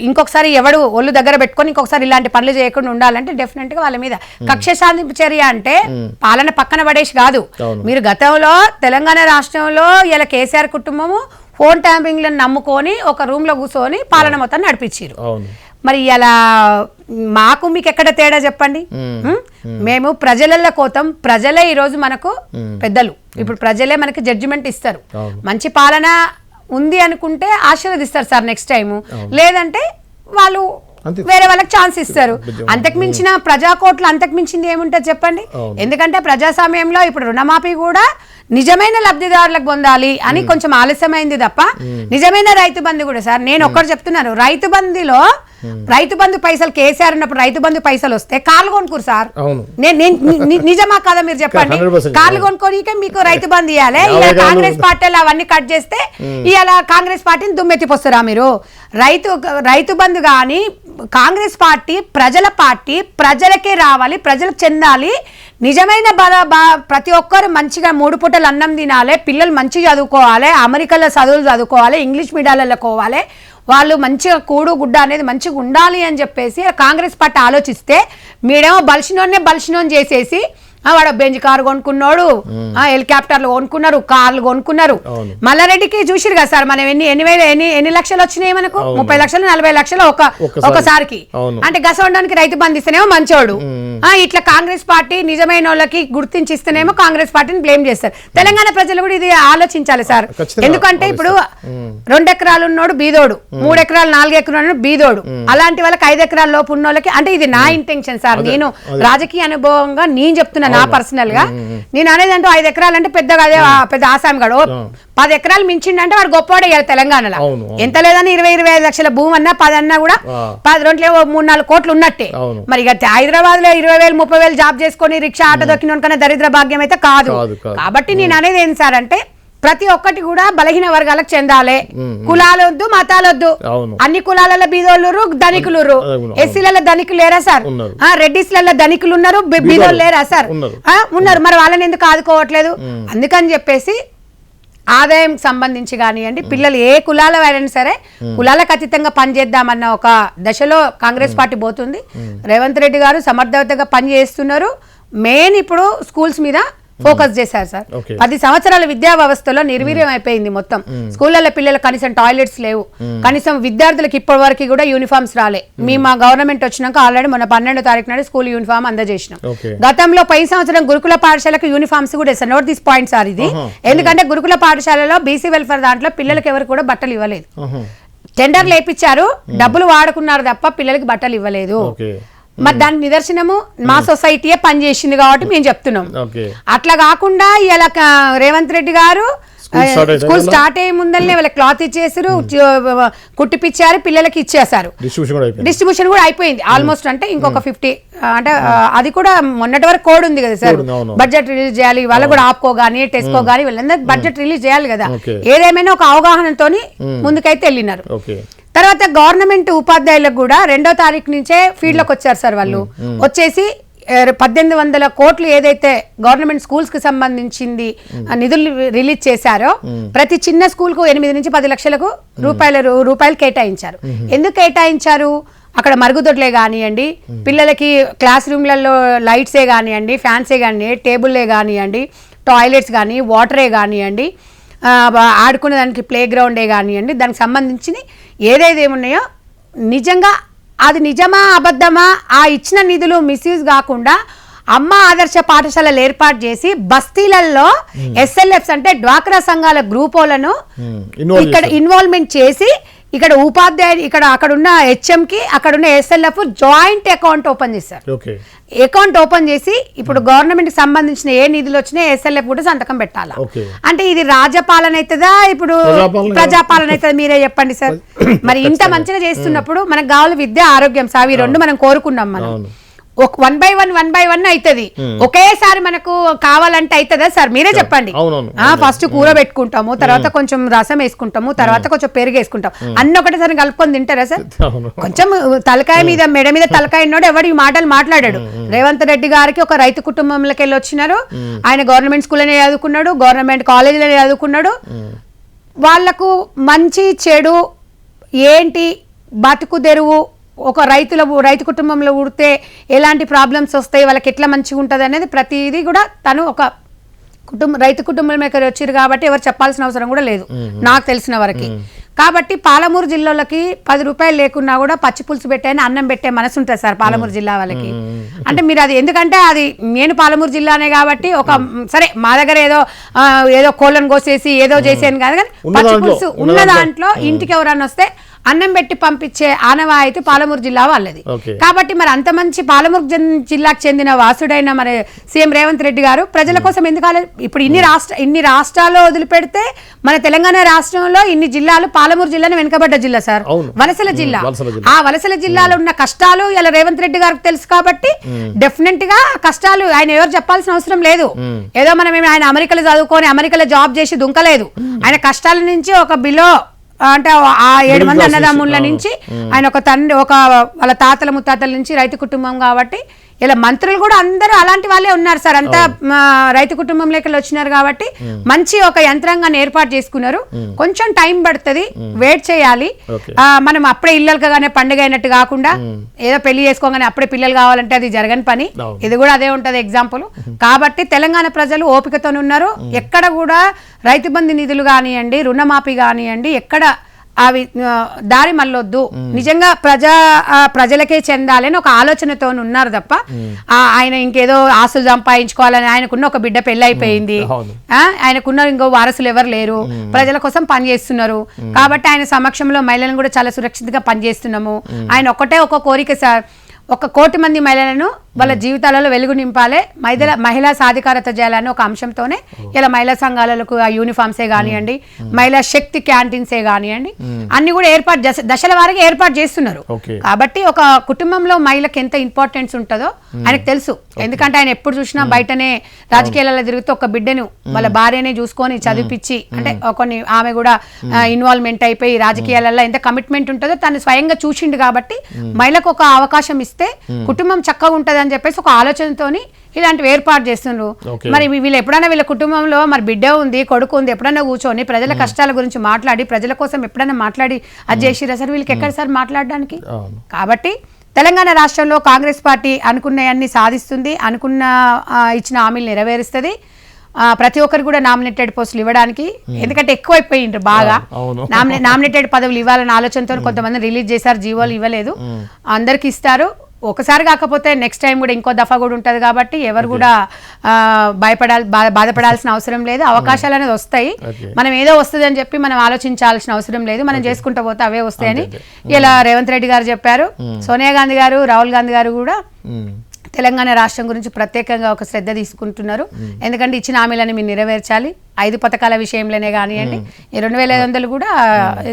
ఇంకొకసారి ఎవడు ఒళ్ళు దగ్గర పెట్టుకొని ఇంకొకసారి ఇలాంటి పనులు చేయకుండా ఉండాలంటే డెఫినెట్ గా వాళ్ళ మీద కక్ష సాధింపు చర్య అంటే పాలన పక్కన పడేసి కాదు. మీరు గతంలో తెలంగాణ రాష్ట్రంలో ఇలా కేసీఆర్ కుటుంబము ఫోన్ ట్యాంపింగ్లను నమ్ముకొని ఒక రూమ్ లో కూర్చొని పాలన మొత్తం నడిపించారు. మరి ఇలా మాకు మీకు ఎక్కడ తేడా చెప్పండి? మేము ప్రజల కోతం, ప్రజలే ఈరోజు మనకు పెద్దలు. ఇప్పుడు ప్రజలే మనకి జడ్జిమెంట్ ఇస్తారు. మంచి పాలన ఉంది అనుకుంటే ఆశీర్వదిస్తారు సార్ నెక్స్ట్ టైము, లేదంటే వాళ్ళు వేరే వాళ్ళకి ఛాన్స్ ఇస్తారు. అంతకు మించిన ప్రజాకోట్లు అంతకు మించింది ఏముంటుంది చెప్పండి? ఎందుకంటే ప్రజాస్వామ్యంలో ఇప్పుడు రుణమాఫీ కూడా నిజమైన లబ్ధిదారులకు పొందాలి అని కొంచెం ఆలస్యమైంది తప్ప నిజమైన రైతు బంధు కూడా సార్ నేను ఒక్కటి చెప్తున్నాను, రైతు బంధులో రైతు బంధు పైసలు కేసీఆర్ ఉన్నప్పుడు రైతు బంధు పైసలు వస్తే కార్లు కొనుక్కోరు సార్. నిజమా కదా మీరు చెప్పండి? కార్లు కొనుక్కోనికే మీకు రైతు బంధు ఇవ్వాలి. ఇలా కాంగ్రెస్ పార్టీలు అవన్నీ కట్ చేస్తే ఇలా కాంగ్రెస్ పార్టీని దుమ్మెత్తిపోస్తారా మీరు? రైతు బంధు కానీ కాంగ్రెస్ పార్టీ ప్రజల పార్టీ, ప్రజలకే రావాలి, ప్రజలకు చెందాలి. నిజమైన ప్రతి ఒక్కరు మంచిగా 3 పూటలు అన్నం తినాలి, పిల్లలు మంచిగా చదువుకోవాలి, అమెరికాలో చదువులు చదువుకోవాలి, ఇంగ్లీష్ మీడియాలలో పోవాలి, వాళ్ళు మంచిగా కూడు గుడ్డ అనేది మంచిగా ఉండాలి అని చెప్పేసి కాంగ్రెస్ పార్టీ ఆలోచిస్తే మీరేమో బలిసినోని చేసేసి వాడు బెంజ్ కారు కొనుక్కున్నాడు, హెలికాప్టర్లు కొనుక్కున్నారు, కార్లు కొనుక్కున్నారు. మల్లారెడ్డికి చూసిరు కదా సార్, మనం ఎన్ని లక్షలు వచ్చినాయి మనకు? 30 లక్షలు 40 లక్షలు ఒకసారికి. అంటే గసవడానికి రైతు బంధు ఇస్తేనేమో మంచోడు, ఇట్లా కాంగ్రెస్ పార్టీ నిజమైన వాళ్ళకి గుర్తించిస్తేనేమో కాంగ్రెస్ పార్టీని బ్లేమ్ చేస్తారు. తెలంగాణ ప్రజలు కూడా ఇది ఆలోచించాలి సార్. ఎందుకంటే ఇప్పుడు 2 ఎకరాలు ఉన్నోడు బీదోడు, 3 ఎకరాలు 4 ఎకరాలు బీదోడు, అలాంటి వాళ్ళకి 5 ఎకరాల లోపు ఉన్న వాళ్ళకి, అంటే ఇది నా ఇంటెన్షన్ సార్, నేను రాజకీయ అనుభవంగా నేను చెప్తున్నా. నా పర్సనల్ గా నేను అనేది అంటే 5 ఎకరాలు అంటే పెద్దగా అదే పెద్ద ఆసామి గడు 10 ఎకరాలు మించిండంటే వాడు గొప్పవాడే తెలంగాణలో. ఎంత లేదని 20-25 లక్షల భూమి అన్నా 10 అన్నా కూడా 10 2 3-4 కోట్లు ఉన్నట్టే. మరి ఇక హైదరాబాద్ లో 20,000-30,000 జాబ్ చేసుకొని రిక్షా ఆటో దొక్కిన కన్నా దరిద్ర భాగ్యం అయితే కాదు. కాబట్టి నేను అనేది ఏంటి సార్ అంటే ప్రతి ఒక్కటి కూడా బలహీన వర్గాలకు చెందాలి. కులాలొద్దు, మతాలొద్దు. అన్ని కులాలలో బీదోళ్ళు ధనికులు, ఎస్సీలలో ధనికులు లేరా సార్? రెడ్డిస్లలో ధనికులు ఉన్నారు, బీదోళ్ళు లేరా సార్? ఉన్నారు. మరి వాళ్ళని ఎందుకు ఆదుకోవట్లేదు? అందుకని చెప్పేసి ఆదాయం సంబంధించి కానివ్వండి, పిల్లలు ఏ కులాల అయినా సరే కులాలకు అతీతంగా పనిచేద్దామన్న ఒక దశలో కాంగ్రెస్ పార్టీ పోతుంది. రేవంత్ రెడ్డి గారు సమర్థవంతంగా పనిచేస్తున్నారు. మెయిన్ ఇప్పుడు స్కూల్స్ మీద ఫోకస్ చేశారు సార్. 10 సంవత్సరాల విద్యా వ్యవస్థలో నిర్వీర్యం అయిపోయింది మొత్తం. స్కూళ్ళలో పిల్లలకు కనీసం టాయిలెట్స్ లేవు, కనీసం విద్యార్థులకు ఇప్పటి వరకు కూడా యూనిఫామ్స్ రాలే. మా గవర్నమెంట్ వచ్చినాక ఆల్రెడీ మొన్న 12వ తారీఖు నాడు స్కూల్ యూనిఫామ్ అందజేసినాం. గతంలో పై సంవత్సరం గురుకుల పాఠశాలకు యూనిఫామ్స్ కూడా ఇస్తారు. నోట్ దిస్ పాయింట్ సార్ ఇది. ఎందుకంటే గురుకుల పాఠశాలలో బీసీ వెల్ఫేర్ దాంట్లో పిల్లలకి ఎవరు కూడా బట్టలు ఇవ్వలేదు. టెండర్లు వేయించారు, డబ్బులు వాడుకున్నారు తప్ప పిల్లలకి బట్టలు ఇవ్వలేదు. మరి దాని నిదర్శనము మా సొసైటీయే పనిచేసింది కాబట్టి మేము చెప్తున్నాం. అట్లా కాకుండా ఇలా రేవంత్ రెడ్డి గారు స్కూల్ స్టార్ట్ అయ్యే ముందరనే వాళ్ళ క్లాత్ ఇచ్చేసారు, కుట్టిపిచ్చారు, పిల్లలకి ఇచ్చేసారు. డిస్ట్రిబ్యూషన్ కూడా అయిపోయింది ఆల్మోస్ట్. అంటే ఇంకొక 50 అంటే అది కూడా మొన్నటి వరకు కోడ్ ఉంది కదా సార్, బడ్జెట్ రిలీజ్ చేయాలి. వాళ్ళు కూడా ఆప్కో గానీ టెస్కో గానీ వీళ్ళందరూ బడ్జెట్ రిలీజ్ చేయాలి కదా. ఏదేమైనా ఒక అవగాహనతో ముందుకైతే వెళ్ళినారు. తర్వాత గవర్నమెంట్ ఉపాధ్యాయులకు కూడా 2వ తారీఖు నుంచే ఫీల్డ్ లోకి వచ్చారు సార్. వాళ్ళు వచ్చేసి 1800 కోట్లు ఏదైతే గవర్నమెంట్ స్కూల్స్ కి సంబంధించింది నిధులు రిలీజ్ చేశారో ప్రతి చిన్న స్కూల్ కు 8 నుంచి 10 లక్షలకు రూపాయలు కేటాయించారు. ఎందుకు కేటాయించారు? అక్కడ మరుగుదొడ్లే కానివ్వండి, పిల్లలకి క్లాస్ రూమ్లలో లైట్సే కానివ్వండి, ఫ్యాన్సే కానివ్వండి, టేబుల్లే కానివ్వండి, టాయిలెట్స్ కానీ, వాటరే కానివ్వండి, ఆడుకునే దానికి ప్లే గ్రౌండే కానివ్వండి, దానికి సంబంధించి ఏదైతే ఏమున్నాయో నిజంగా అది నిజమా అబద్ధమా, ఆ ఇచ్చిన నిధులు మిస్యూజ్ కాకుండా అమ్మ ఆదర్శ పాఠశాలలు ఏర్పాటు చేసి బస్తీలలో ఎస్ఎల్ఎఫ్స్ అంటే డ్వాక్రా సంఘాల గ్రూపులను ఇక్కడ ఇన్వాల్వ్మెంట్ చేసి ఇక్కడ ఉపాధ్యాయులు అక్కడ ఉన్న హెచ్ఎం కి అక్కడ ఉన్న ఎస్ఎల్ఎఫ్ జాయింట్ అకౌంట్ ఓపెన్ చేశారు. అకౌంట్ ఓపెన్ చేసి ఇప్పుడు గవర్నమెంట్ కి సంబంధించిన ఏ నిధులు వచ్చినా ఎస్ఎల్ఎఫ్ కూడా సంతకం పెట్టాలా. అంటే ఇది రాజపాలన అవుతుందా ఇప్పుడు ప్రజాపాలన అవుతుందా? మీరే చెప్పండి సార్. మరి ఇంత మంచిగా చేస్తున్నప్పుడు మనకు కావాలి విద్య, ఆరోగ్యం సార్, ఈ 2 మనం కోరుకున్నాం. మనం 1 by 1 అవుతుంది. ఒకేసారి మనకు కావాలంటే అవుతుందా సార్? మీరే చెప్పండి. ఫస్ట్ కూర పెట్టుకుంటాము, తర్వాత కొంచెం రసం వేసుకుంటాము, తర్వాత కొంచెం పెరుగు వేసుకుంటాం, అన్ని ఒకటేసారి కలుపుకొని తింటారా సార్? కొంచెం తలకాయ మీద మెడ మీద తలకాయ ఉన్నాడు, ఎవడు ఈ మాటలు మాట్లాడాడు. రేవంత్ రెడ్డి గారికి ఒక రైతు కుటుంబంలోకి వెళ్ళి వచ్చినారు. ఆయన గవర్నమెంట్ స్కూల్లోనే చదువుకున్నాడు, గవర్నమెంట్ కాలేజీలోనే చదువుకున్నాడు. వాళ్లకు మంచి చెడు ఏంటి, బతుకు తెరువు, ఒక రైతు కుటుంబంలో ఉడితే ఎలాంటి ప్రాబ్లమ్స్ వస్తాయి, వాళ్ళకి ఎట్లా మంచిగా ఉంటుంది అనేది ప్రతిదీ కూడా తను ఒక రైతు కుటుంబం వచ్చారు కాబట్టి ఎవరు చెప్పాల్సిన అవసరం కూడా లేదు నాకు తెలిసిన వరకు. కాబట్టి పాలమూరు జిల్లాలకి 10 రూపాయలు లేకున్నా కూడా పచ్చి పులుసు పెట్టే అన్నం పెట్టే మనసు ఉంటుంది సార్ పాలమూరు జిల్లా వాళ్ళకి. అంటే మీరు అది ఎందుకంటే అది నేను పాలమూరు జిల్లానే కాబట్టి ఒక సరే మా దగ్గర ఏదో కోళ్ళను కోసేసి ఏదో చేసాను కాదు, కానీ పచ్చి పులుసు ఉన్న దాంట్లో ఇంటికి ఎవరన్నా వస్తే అన్నం పెట్టి పంపించే ఆనవాయితీ పాలమూరు జిల్లా వాళ్ళది. Okay. కాబట్టి మరి అంత మంచి పాలమూరు జిల్లాకు చెందిన వాసుడైన మరి సీఎం రేవంత్ రెడ్డి గారు ప్రజల కోసం ఎందుకు ఇప్పుడు ఇన్ని రాష్ట్రాల్లో వదిలిపెడితే మన తెలంగాణ రాష్ట్రంలో ఇన్ని జిల్లాలు, పాలమూరు జిల్లాను వెనుకబడ్డ జిల్లా సార్, వలసల జిల్లా. ఆ వలసల జిల్లాలో ఉన్న కష్టాలు ఇలా రేవంత్ రెడ్డి గారికి తెలుసు కాబట్టి డెఫినెట్ గా కష్టాలు ఆయన ఎవరు చెప్పాల్సిన అవసరం లేదు. ఏదో మనం ఆయన అమెరికాలో చదువుకొని అమెరికాలో జాబ్ చేసి దుంకలేదు. ఆయన కష్టాల నుంచి ఒక బిలో అంటే ఆ 7 మంది అన్నదమ్ముల నుంచి ఆయన ఒక తండ్రి, ఒక వాళ్ళ తాతల ముత్తాతల నుంచి రైతు కుటుంబం కాబట్టి ఇలా మంత్రులు కూడా అందరూ అలాంటి వాళ్ళే ఉన్నారు సార్. అంతా రైతు కుటుంబంలోకి వచ్చినారు కాబట్టి మంచి ఒక యంత్రాంగాన్ని ఏర్పాటు చేసుకున్నారు. కొంచెం టైం పడుతుంది, వెయిట్ చేయాలి. మనం అప్పుడే ఇళ్ళకగానే పండుగ అయినట్టు కాకుండా ఏదో పెళ్లి చేసుకోగానే అప్పుడే పిల్లలు కావాలంటే అది జరగని పని. ఇది కూడా అదే ఉంటది ఎగ్జాంపుల్. కాబట్టి తెలంగాణ ప్రజలు ఓపికతో ఉన్నారు. ఎక్కడ కూడా రైతు బంధు నిధులు కానివ్వండి, రుణమాఫీ కానివ్వండి, ఎక్కడ అవి దారి మళ్ళొద్దు, నిజంగా ప్రజలకే చెందాలి అని ఒక ఆలోచనతో ఉన్నారు తప్ప ఆయన ఇంకేదో ఆస్తులు సంపాదించుకోవాలని, ఆయనకున్న ఒక బిడ్డ పెళ్లి అయిపోయింది, ఆయనకున్న ఇంకో వారసులు ఎవరు లేరు, ప్రజల కోసం పనిచేస్తున్నారు. కాబట్టి ఆయన సమక్షంలో మహిళలను కూడా చాలా సురక్షితంగా పనిచేస్తున్నాము. ఆయన ఒక కోరిక సార్, 1 కోటి మంది మహిళలను వాళ్ళ జీవితాలలో వెలుగు నింపాలి, మహిళా సాధికారత చేయాలని ఒక అంశంతోనే ఇలా మహిళా సంఘాలకు ఆ యూనిఫామ్సే కానివ్వండి, మహిళా శక్తి క్యాంటీన్సే కానివ్వండి, అన్ని కూడా దశల వారికి ఏర్పాటు చేస్తున్నారు. కాబట్టి ఒక కుటుంబంలో మహిళకి ఎంత ఇంపార్టెన్స్ ఉంటుందో ఆయనకు తెలుసు. ఎందుకంటే ఆయన ఎప్పుడు చూసినా బయటనే రాజకీయాలలో తిరుగుతూ ఒక బిడ్డను వాళ్ళ భార్యనే చూసుకొని చదివిపించి, అంటే కొన్ని ఆమె కూడా ఇన్వాల్వ్మెంట్ అయిపోయి రాజకీయాలలో ఎంత కమిట్మెంట్ ఉంటుందో తను స్వయంగా చూసిండు. కాబట్టి మహిళకు ఒక అవకాశం ఇస్తే కుటుంబం చక్కగా ఉంటుంది అని చెప్పేసి ఒక ఆలోచనతోని ఇలాంటివి ఏర్పాటు చేస్తున్నారు. మరి వీళ్ళు ఎప్పుడైనా వీళ్ళ కుటుంబంలో మరి బిడ్డ ఉంది, కొడుకు ఉంది, ఎప్పుడైనా కూర్చొని ప్రజల కష్టాల గురించి మాట్లాడి, ప్రజల కోసం ఎప్పుడైనా మాట్లాడి అది చేసిరా సార్? వీళ్ళకి ఎక్కడ సార్ మాట్లాడడానికి? కాబట్టి తెలంగాణ రాష్ట్రంలో కాంగ్రెస్ పార్టీ అనుకున్నవన్నీ సాధిస్తుంది, అనుకున్న ఇచ్చిన హామీలు నెరవేరుస్తుంది. ప్రతి ఒక్కరు కూడా నామినేటెడ్ పోస్టులు ఇవ్వడానికి, ఎందుకంటే ఎక్కువైపోయిండ్రు బాగా. నామినేటెడ్ పదవులు ఇవ్వాలన్న ఆలోచనతో కొంతమంది రిలీజ్ చేశారు, జీవోలు ఇవ్వలేదు. అందరికి ఇస్తారు. ఒకసారి కాకపోతే నెక్స్ట్ టైం కూడా ఇంకో దఫా కూడా ఉంటుంది. కాబట్టి ఎవరు కూడా బాధపడాల్సిన అవసరం లేదు. అవకాశాలు అనేది వస్తాయి. మనం ఏదో వస్తుంది అని చెప్పి మనం ఆలోచించాల్సిన అవసరం లేదు. మనం చేసుకుంటూ పోతే అవే వస్తాయని ఇలా రేవంత్ రెడ్డి గారు చెప్పారు. సోనియా గాంధీ గారు, రాహుల్ గాంధీ గారు కూడా తెలంగాణ రాష్ట్రం గురించి ప్రత్యేకంగా ఒక శ్రద్ధ తీసుకుంటున్నారు. ఎందుకంటే ఇచ్చిన హామీలను మీరు నెరవేర్చాలి. 5 పథకాల విషయంలోనే కానివ్వండి, 2500 కూడా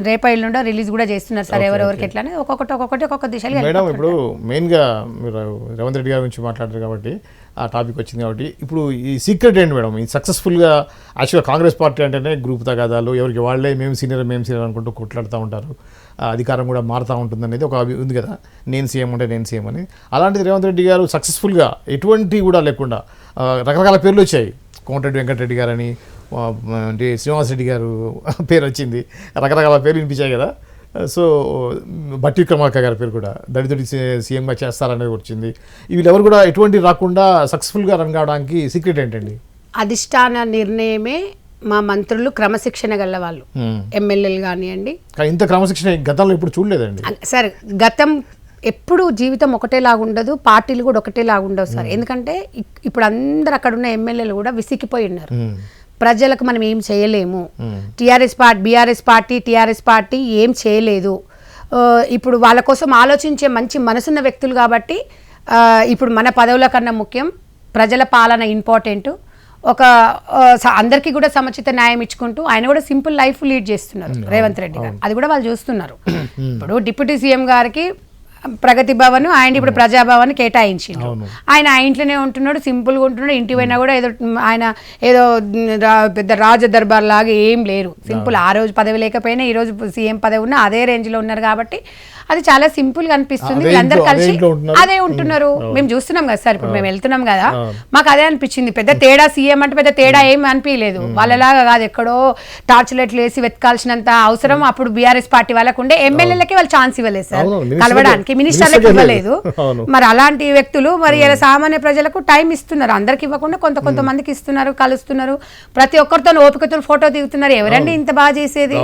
రేపు ఎల్లుండో రిలీజ్ కూడా చేస్తున్నారు సార్. ఎవరెవరికి ఎట్లా ఒక్కొక్క దిశలో. మేడం, ఇప్పుడు మెయిన్గా మీరు రేవంత్ రెడ్డి గారి గురించి మాట్లాడారు కాబట్టి ఆ టాపిక్ వచ్చింది కాబట్టి ఇప్పుడు ఈ సీక్రెట్ ఏంటి మేడం? ఈ సక్సెస్ఫుల్గా యాక్చువల్గా కాంగ్రెస్ పార్టీ అంటేనే గ్రూప్ తగాదాలు, ఎవరికి వాళ్ళే మేము సీనియర్ అనుకుంటూ కొట్లాడుతూ ఉంటారు. అధికారం కూడా మారుతూ ఉంటుంది అనేది ఒక ఉంది కదా, నేను సీఎం అంటే నేను సీఎం అని. అలాంటిది రేవంత్ రెడ్డి గారు సక్సెస్ఫుల్గా ఎటువంటి కూడా లేకుండా రకరకాల పేర్లు వచ్చాయి. కోమటిరెడ్డి వెంకటరెడ్డి గారని, అంటే శ్రీనివాసరెడ్డి గారు పేరు వచ్చింది, రకరకాల పేర్లు వినిపించాయి కదా. సో బట్టి విక్రమార్క గారి పేరు కూడా దళితుడి సీఎంగా చేస్తారనేది వచ్చింది. వీళ్ళెవరు కూడా ఎటువంటి రాకుండా సక్సెస్ఫుల్గా రన్ కావడానికి సీక్రెట్ ఏంటండి? అధిష్టాన నిర్ణయమే. మా మంత్రులు క్రమశిక్షణ గల వాళ్ళు, ఎమ్మెల్యేలు కానివ్వండి. ఇంత క్రమశిక్షణ గతంలో ఇప్పుడు చూడలేదండి సార్. గతం ఎప్పుడు జీవితం ఒకటేలాగా ఉండదు, పార్టీలు కూడా ఒకటేలాగా ఉండవు సార్. ఎందుకంటే ఇప్పుడు అందరు అక్కడ ఉన్న ఎమ్మెల్యేలు కూడా విసిగిపోయి ఉన్నారు. ప్రజలకు మనం ఏం చేయలేము, బీఆర్ఎస్ పార్టీ ఏం చేయలేదు. ఇప్పుడు వాళ్ళ కోసం ఆలోచించే మంచి మనసున్న వ్యక్తులు కాబట్టి ఇప్పుడు మన పదవుల కన్నా ముఖ్యం ప్రజల పాలన ఇంపార్టెంట్. అందరికీ కూడా సముచిత న్యాయం ఇచ్చుకుంటూ ఆయన కూడా సింపుల్ లైఫ్ లీడ్ చేస్తున్నారు రేవంత్ రెడ్డి గారు. అది కూడా వాళ్ళు చూస్తున్నారు. ఇప్పుడు డిప్యూటీ సీఎం గారికి ప్రగతి భవన్, ఆయన ఇప్పుడు ప్రజాభవన్ కేటాయించిండు. ఆయన ఆ ఇంట్లోనే ఉంటున్నాడు, సింపుల్గా ఉంటున్నాడు. ఇంటి పోయినా కూడా ఆయన ఏదో పెద్ద రాజ దర్బార్ లాగా ఏం లేరు. సింపుల్. ఆ రోజు పదవి లేకపోయినా ఈ రోజు సీఎం పదవి ఉన్నా అదే రేంజ్లో ఉన్నారు. కాబట్టి అది చాలా సింపుల్ గా అనిపిస్తుంది. వీళ్ళందరూ కలిసి అదే ఉంటున్నారు. మేము చూస్తున్నాం కదా సార్, ఇప్పుడు మేము వెళ్తున్నాం కదా, మాకు అదే అనిపించింది. పెద్ద తేడా సీఎం అంటే పెద్ద తేడా ఏం అనిపించలేదు. వాళ్ళలాగా కాదు, ఎక్కడో టార్చ్ లైట్లు వేసి వెతకాల్సినంత అవసరం అప్పుడు బీఆర్ఎస్ పార్టీ వాళ్ళకు ఉండే. ఎమ్మెల్యేలకి వాళ్ళు ఛాన్స్ ఇవ్వలేదు సార్ కలవడానికి. వాళ్ళకి మినిస్టర్లకు ఇవ్వలేదు. అవును. మరి అలాంటి వ్యక్తులు మరి ఇలా సామాన్య ప్రజలకు టైం ఇస్తున్నారు, అందరికి ఇవ్వకుండా కొంతమందికి ఇస్తున్నారు, కలుస్తున్నారు, ప్రతి ఒక్కరితో ఓపికతో ఫోటో దిగుతున్నారు. ఎవరండి ఇంత బాగా చేసేది?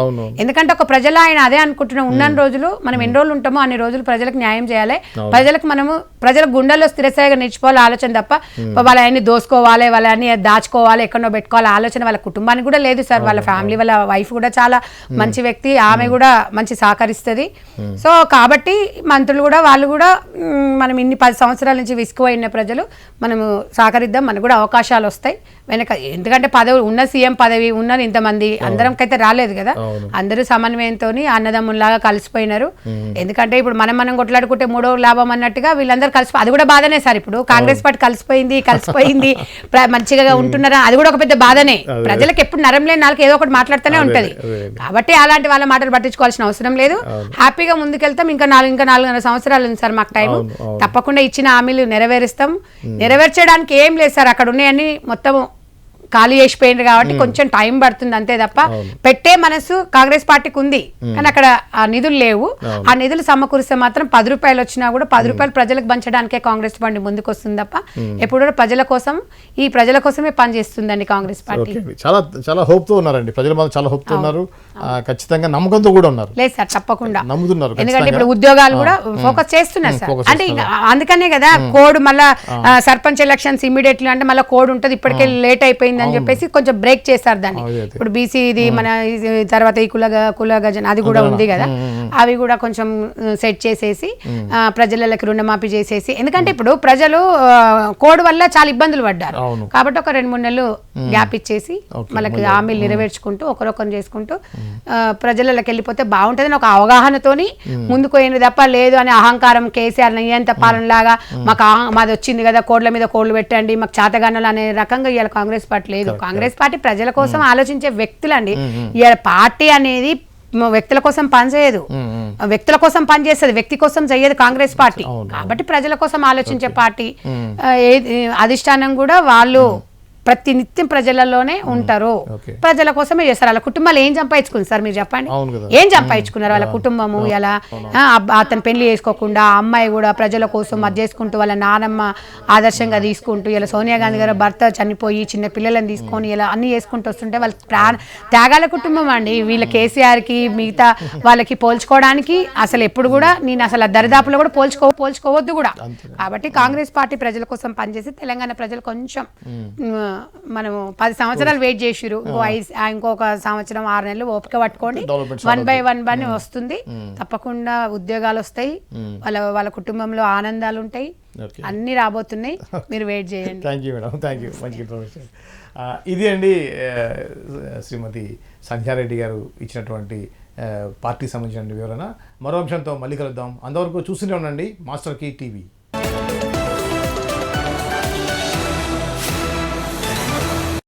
ఎందుకంటే ఒక ప్రజలు ఆయన అదే అనుకుంటున్నాం, ఉన్న రోజులు మనం ఎన్ని రోజులు ఉంటామో అన్ని రోజులు ప్రజలకు న్యాయం చేయాలి, ప్రజల గుండెల్లో స్థిరస్థాయిగా నిలిచిపోవాలి ఆలోచన తప్ప వాళ్ళని దోసుకోవాలి, వాళ్ళని దాచుకోవాలి, ఎక్కడో పెట్టుకోవాలి ఆలోచన వాళ్ళ కుటుంబానికి కూడా లేదు సార్. వాళ్ళ ఫ్యామిలీ, వాళ్ళ వైఫ్ కూడా చాలా మంచి వ్యక్తి, ఆమె కూడా మంచి సహకరిస్తుంది. సో కాబట్టి మంత్రులు కూడా వాళ్ళు కూడా మనం ఇన్ని 10 సంవత్సరాల నుంచి విసుకుపోయిన ప్రజలు మనము సహకరిద్దాం, మనకు కూడా అవకాశాలు వస్తాయి వెనక. ఎందుకంటే పదవి ఉన్న సీఎం పదవి ఉన్నది ఇంతమంది, అందరంకైతే రాలేదు కదా, అందరూ సమన్వయంతో అన్నదమ్ముల్లాగా కలిసిపోయినారు. ఎందుకంటే ఇప్పుడు మనం కొట్లాడుకుంటే మూడో లాభం అన్నట్టుగా వీళ్ళందరూ కలిసిపోయి, అది కూడా బాధనే సార్. ఇప్పుడు కాంగ్రెస్ పార్టీ కలిసిపోయింది మంచిగా ఉంటున్నారా, అది కూడా ఒక పెద్ద బాధనే. ప్రజలకు ఎప్పుడు నరం లేని నాలుగు ఏదో ఒకటి మాట్లాడుతూనే ఉంటది. కాబట్టి అలాంటి వాళ్ళ మాటలు పట్టించుకోవాల్సిన అవసరం లేదు. హ్యాపీగా ముందుకెళ్తాం. ఇంకా 4.5 సంవత్సరాలు ఉంది సార్ మాకు టైం. తప్పకుండా ఇచ్చిన హామీలు నెరవేరుస్తాం. నెరవేర్చడానికి ఏం లేదు సార్, అక్కడ ఉన్నాయని మొత్తం ఖాళీ చేసిపోయినారు కాబట్టి కొంచెం టైం పడుతుంది అంతే తప్ప పెట్టే మనసు కాంగ్రెస్ పార్టీకి ఉంది, కానీ అక్కడ ఆ నిధులు లేవు. ఆ నిధులు సమకూరిస్తే మాత్రం 10 రూపాయలు వచ్చినా కూడా 10 రూపాయలు ప్రజలకు పంచడానికే కాంగ్రెస్ పార్టీ ముందుకు వస్తుంది తప్ప ఎప్పుడు కూడా ప్రజల కోసమే పనిచేస్తుందండి కాంగ్రెస్ పార్టీ. చాలా చాలా హోప్ తో ఉన్నారండి ప్రజల మాత్రం, చాలా హోప్ తో ఉన్నారు, ఖచ్చితంగా నమ్మకంతో కూడా ఉన్నారు. లేదు సార్, తప్పకుండా నమ్ముతున్నారు. ఎందుకంటే ఇప్పుడు ఉద్యోగాలు కూడా ఫోకస్ చేస్తున్నారు సార్. అంటే అందుకనే కదా కోడ్ మళ్ళా సర్పంచ్ ఎలక్షన్స్ ఇమీడియట్లీ అంటే మళ్ళీ కోడ్ ఉంటుంది, ఇప్పటికే లేట్ అయిపోయింది అని చెప్పేసి కొంచెం బ్రేక్ చేశారు దాన్ని. ఇప్పుడు బీసీ ఇది మన తర్వాత ఈ కుల గజన అది కూడా ఉంది కదా, అవి కూడా కొంచెం సెట్ చేసేసి ప్రజలకి రుణమాఫీ చేసేసి, ఎందుకంటే ఇప్పుడు ప్రజలు కోడ్ వల్ల చాలా ఇబ్బందులు పడ్డారు కాబట్టి ఒక 2-3 నెలలు గ్యాప్ ఇచ్చేసి వాళ్ళకి హామీలు నెరవేర్చుకుంటూ ఒకరొకరు చేసుకుంటూ ప్రజలకి వెళ్ళిపోతే బాగుంటుందని ఒక అవగాహనతోని ముందుకు పోయింది తప్ప లేదు అని అహంకారం కేసీఆర్ నియంత పాలనలాగా మాది వచ్చింది కదా కోడ్ల మీద కోడ్లు పెట్టండి మాకు చేతగానలు అనే రకంగా ఇవాళ కాంగ్రెస్ పార్టీ లేదు. కాంగ్రెస్ పార్టీ ప్రజల కోసం ఆలోచించే వ్యక్తులండి. ఇవాళ పార్టీ అనేది వ్యక్తుల కోసం పనిచేయదు, వ్యక్తుల కోసం పనిచేస్తుంది, వ్యక్తి కోసం చెయ్యదు కాంగ్రెస్ పార్టీ. కాబట్టి ప్రజల కోసం ఆలోచించే పార్టీ. అధిష్టానం కూడా వాళ్ళు ప్రతి నిత్యం ప్రజలలోనే ఉంటారు, ప్రజల కోసమే చేస్తారు. వాళ్ళ కుటుంబాలు ఏం సంపాదించుకుంది సార్ మీరు చెప్పండి, ఏం సంపాదించుకున్నారు వాళ్ళ కుటుంబము? ఇలా అతను పెళ్లి చేసుకోకుండా అమ్మాయి కూడా ప్రజల కోసం అది చేసుకుంటూ వాళ్ళ నానమ్మ ఆదర్శంగా తీసుకుంటూ ఇలా సోనియా గాంధీ గారు భర్త చనిపోయి చిన్న పిల్లలను తీసుకొని ఇలా అన్ని చేసుకుంటూ వస్తుంటే వాళ్ళ త్యాగాల కుటుంబం అండి. వీళ్ళ కేసీఆర్కి మిగతా వాళ్ళకి పోల్చుకోవడానికి అసలు ఎప్పుడు కూడా నేను అసలు దరిదాపులో కూడా పోల్చుకోవద్దు కూడా. కాబట్టి కాంగ్రెస్ పార్టీ ప్రజల కోసం పనిచేసి తెలంగాణ ప్రజలు కొంచెం మనము 10 సంవత్సరాలు వెయిట్ చేసిరు, ఇంకొక సంవత్సరం 6 నెలలు ఓపిక పట్టుకోండి, 1 by 1 వస్తుంది. తప్పకుండా ఉద్యోగాలు వస్తాయి, వాళ్ళ కుటుంబంలో ఆనందాలు ఉంటాయి, అన్ని రాబోతున్నాయి, మీరు వెయిట్ చేయండి. Thank you madam, thank you, మంచి ఇన్ఫర్మేషన్. ఇది అండి శ్రీమతి సంధ్యారెడ్డి గారు ఇచ్చినటువంటి పార్టీకి సంబంధించిన వివరణ. మరో అంశంతో మళ్ళీ కలుద్దాం. అంతవరకు చూస్తూనే ఉండండి మాస్టర్ కీ టీవీ.